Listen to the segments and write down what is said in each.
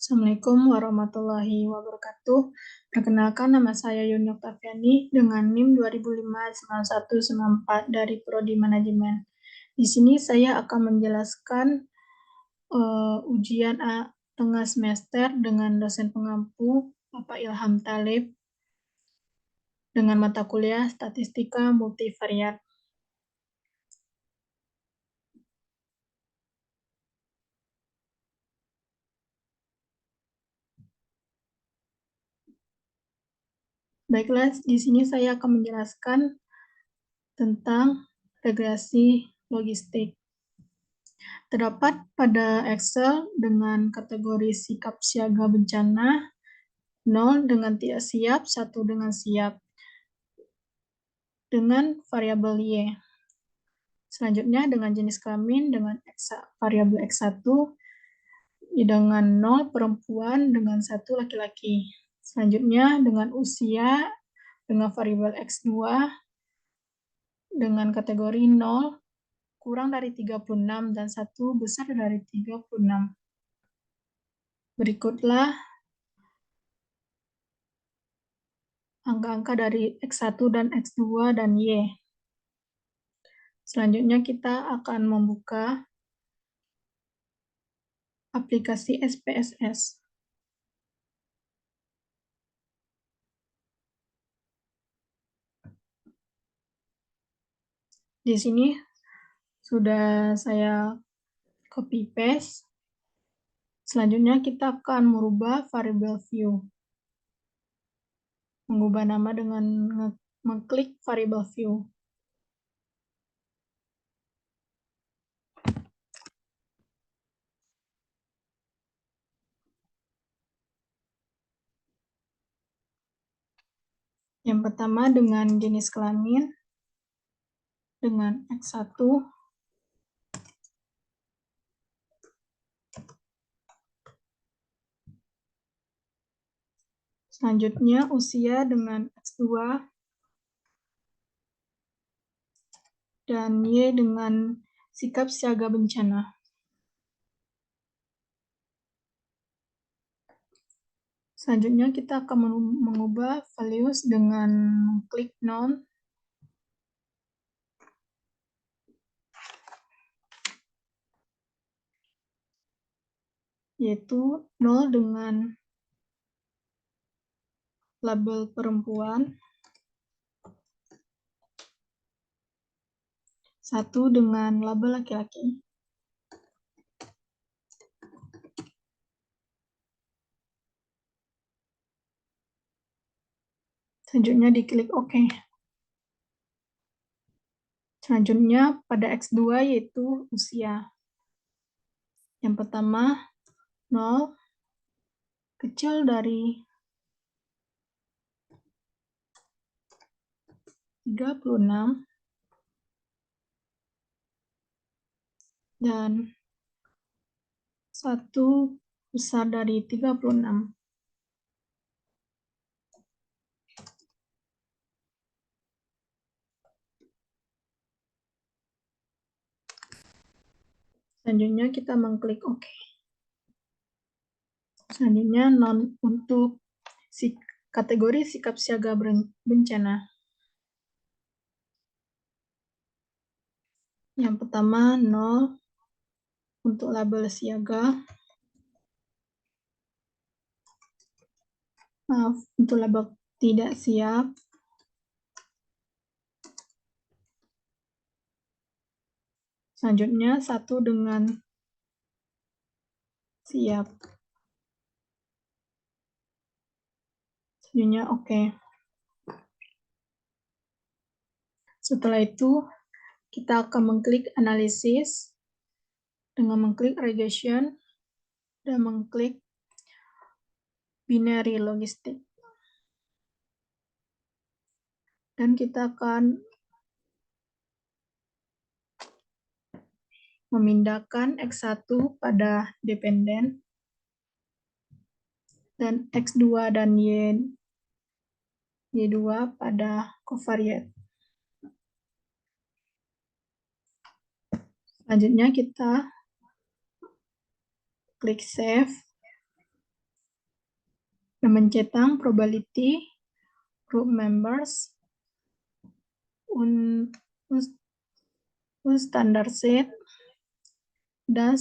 Assalamualaikum warahmatullahi wabarakatuh. Perkenalkan, nama saya Yuni Oktaviani dengan NIM 20059194 dari Prodi Manajemen. Di sini saya akan menjelaskan ujian tengah semester dengan dosen pengampu Bapak Ilham Talib dengan mata kuliah Statistika Multivariat. Baiklah, di sini saya akan menjelaskan tentang regresi logistik. Terdapat pada Excel dengan kategori sikap siaga bencana, 0 dengan tidak siap, 1 dengan siap, dengan variabel Y. Selanjutnya dengan jenis kelamin, dengan variabel X1, dengan 0 perempuan, dengan 1 laki-laki. Selanjutnya dengan usia, dengan variabel X2, dengan kategori 0, kurang dari 36, dan 1 besar dari 36. Berikutlah angka-angka dari X1 dan X2 dan Y. Selanjutnya kita akan membuka aplikasi SPSS. Di sini sudah saya copy paste. Selanjutnya kita akan merubah variabel view. Mengubah nama dengan mengklik variabel view. Yang pertama dengan jenis kelamin, dengan X1, selanjutnya usia dengan X2, dan Y dengan sikap siaga bencana. Selanjutnya kita akan mengubah values dengan klik none, yaitu 0 dengan label perempuan, 1 dengan label laki-laki. Selanjutnya diklik OK. Selanjutnya pada X2 yaitu usia. Yang pertama 0 kecil dari 36 dan 1 besar dari 36. Selanjutnya kita mengklik OK. Selanjutnya untuk kategori sikap siaga bencana. Yang pertama 0 untuk label siaga. Maaf, untuk label tidak siap. Selanjutnya 1 dengan siap. Selanjutnya OK. Setelah itu, kita akan mengklik analisis dengan mengklik regression dan mengklik binary logistik. Dan kita akan memindahkan X1 pada dependen dan X2 dan Y2 pada covariate. Selanjutnya kita klik save dan mencetang probability, group members, standard set, dan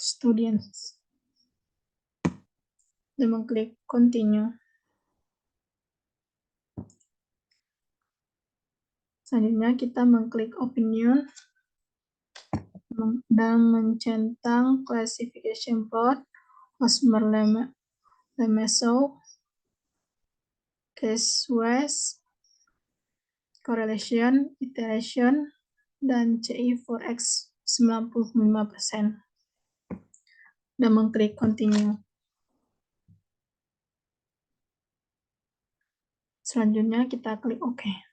students. Dan mengklik continue. Selanjutnya kita mengklik opinion dan mencentang classification plot, Hosmer-Lemesow, case-wise, correlation, iteration, dan CI for X 95%. Dan mengklik continue. Selanjutnya kita klik OK.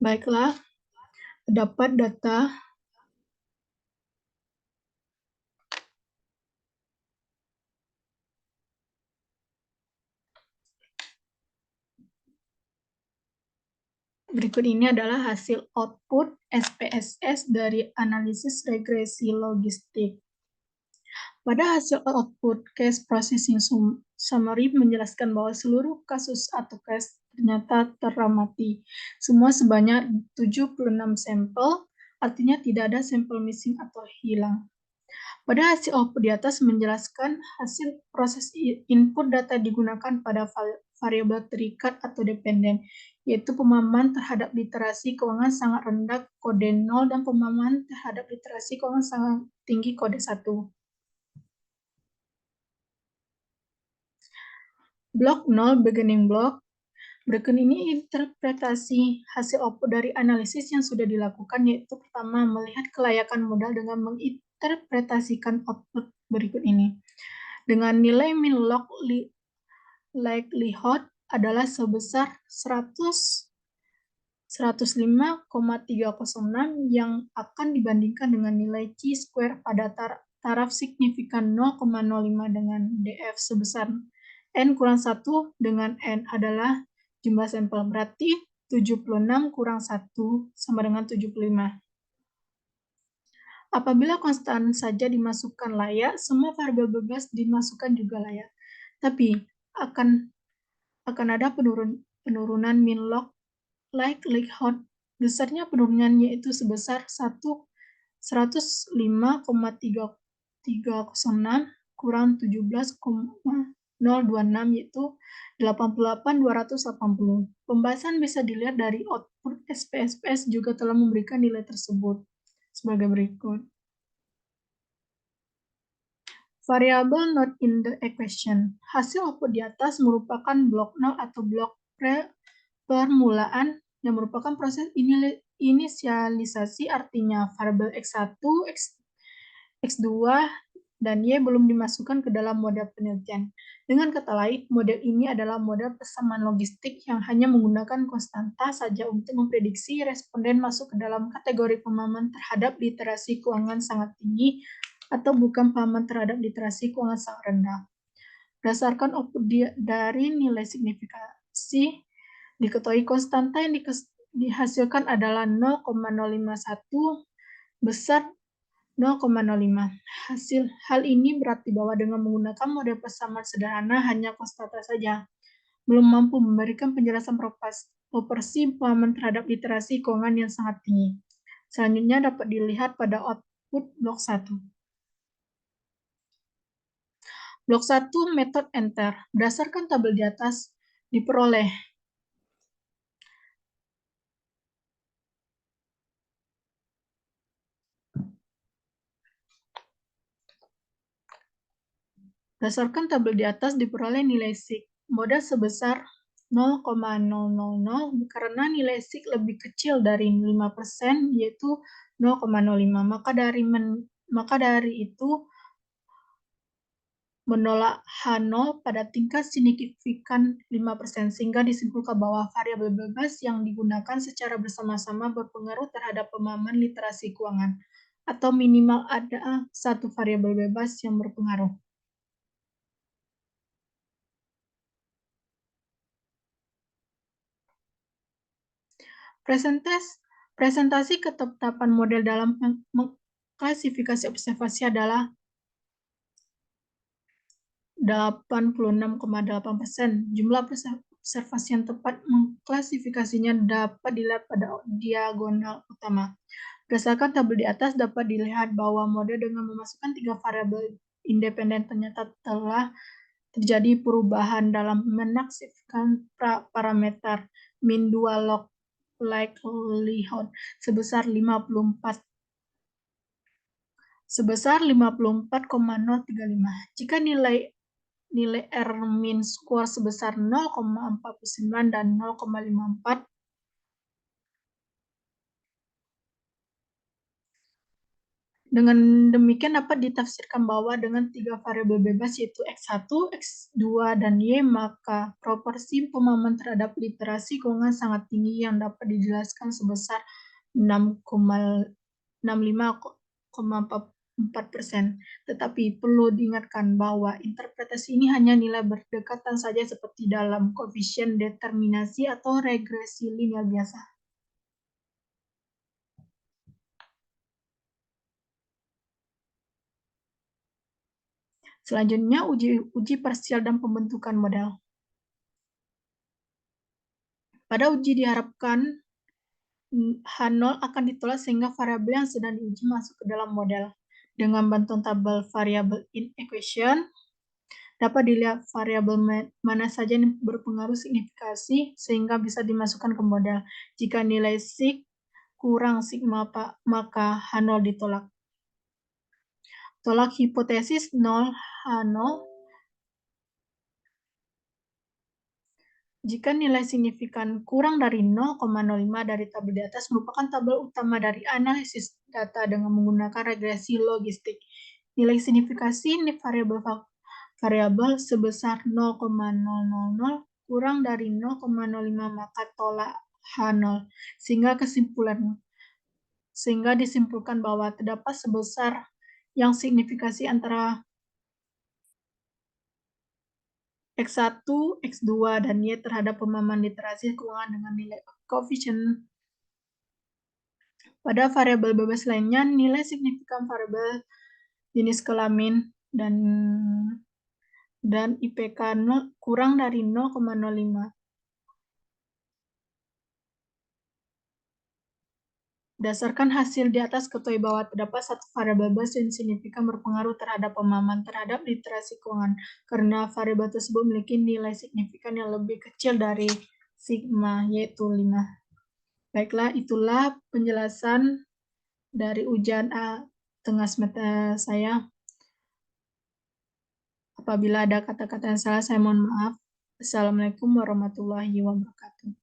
Baiklah, dapat data berikut ini adalah hasil output SPSS dari analisis regresi logistik. Pada hasil output case processing summary menjelaskan bahwa seluruh kasus atau case ternyata teramati. Semua sebanyak 76 sampel, artinya tidak ada sampel missing atau hilang. Pada hasil output di atas menjelaskan hasil proses input data digunakan pada variabel terikat atau dependen, yaitu pemahaman terhadap literasi keuangan sangat rendah kode 0 dan pemahaman terhadap literasi keuangan sangat tinggi kode 1. Blok 0 beginning block. Berikut ini interpretasi hasil output dari analisis yang sudah dilakukan, yaitu pertama, melihat kelayakan modal dengan menginterpretasikan output berikut ini. Dengan nilai min log likelihood adalah sebesar 105,306 yang akan dibandingkan dengan nilai chi-square pada taraf signifikan 0,05 dengan DF sebesar N kurang 1 dengan N adalah jumlah sampel, berarti 76 kurang 1 sama dengan 75. Apabila konstan saja dimasukkan layak, semua variabel bebas dimasukkan juga layak. Tapi akan ada penurunan min log likelihood. Besarnya penurunan yaitu sebesar 105,306 kurang 17,026 yaitu 88,280. Pembahasan bisa dilihat dari output SPSS juga telah memberikan nilai tersebut sebagai berikut. Variable not in the equation. Hasil output di atas merupakan blok 0 atau blok permulaan yang merupakan proses inisialisasi, artinya variabel X1, X2, dan Y belum dimasukkan ke dalam model penelitian. Dengan kata lain, model ini adalah model persamaan logistik yang hanya menggunakan konstanta saja untuk memprediksi responden masuk ke dalam kategori pemahaman terhadap literasi keuangan sangat tinggi atau bukan pemahaman terhadap literasi keuangan sangat rendah. Berdasarkan output dari nilai signifikasi, diketahui konstanta yang dihasilkan adalah 0,051 besar 0,05. Hal ini berarti bahwa dengan menggunakan model persamaan sederhana hanya konstanta saja, belum mampu memberikan penjelasan proporsi pemahaman terhadap literasi keuangan yang sangat tinggi. Selanjutnya dapat dilihat pada output blok 1. Blok 1 metode enter. Berdasarkan tabel di atas diperoleh nilai SIG modal sebesar 0,000 karena nilai SIG lebih kecil dari 5%, yaitu 0,05. Maka dari itu menolak H0 pada tingkat signifikan 5%, sehingga disimpulkan bahwa variabel bebas yang digunakan secara bersama-sama berpengaruh terhadap pemahaman literasi keuangan. atau minimal ada satu variabel bebas yang berpengaruh. Presentasi ketetapan model dalam klasifikasi observasi adalah 86,8%. Jumlah observasi yang tepat mengklasifikasinya dapat dilihat pada diagonal utama. Berdasarkan tabel di atas dapat dilihat bahwa model dengan memasukkan 3 variabel independen ternyata telah terjadi perubahan dalam menaksirkan parameter mean 2 log likelihood sebesar 54,035. Jika nilai R mean score sebesar 0,49 dan 0,54, dengan demikian dapat ditafsirkan bahwa dengan 3 variabel bebas yaitu X1, X2, dan Y, maka proporsi pemahaman terhadap literasi keuangan sangat tinggi yang dapat dijelaskan sebesar 65,4%. Tetapi perlu diingatkan bahwa interpretasi ini hanya nilai berdekatan saja seperti dalam koefisien determinasi atau regresi linear biasa. Selanjutnya, uji parsial dan pembentukan model. Pada uji diharapkan H0 akan ditolak sehingga variabel yang sedang diuji masuk ke dalam model. Dengan bantuan tabel variabel in equation, dapat dilihat variabel mana saja yang berpengaruh signifikasi sehingga bisa dimasukkan ke model. Jika nilai sig kurang sigma, maka H0 ditolak. Tolak hipotesis 0 H0 jika nilai signifikan kurang dari 0,05 dari tabel di atas merupakan tabel utama dari analisis data dengan menggunakan regresi logistik. Nilai signifikasi variabel sebesar 0,000 kurang dari 0,05 maka tolak H0 sehingga disimpulkan bahwa terdapat sebesar yang signifikasi antara X1, X2, dan Y terhadap pemahaman literasi keuangan dengan nilai koefisien. Pada variabel bebas lainnya, nilai signifikan variabel jenis kelamin dan IPK kurang dari 0,05. Berdasarkan hasil di atas, ketahui bahwa terdapat satu variabel bebas yang signifikan berpengaruh terhadap pemahaman terhadap literasi keuangan, karena variabel tersebut memiliki nilai signifikan yang lebih kecil dari sigma, yaitu 5. Baiklah, itulah penjelasan dari ujian tengah semester saya. Apabila ada kata-kata yang salah, saya mohon maaf. Assalamualaikum warahmatullahi wabarakatuh.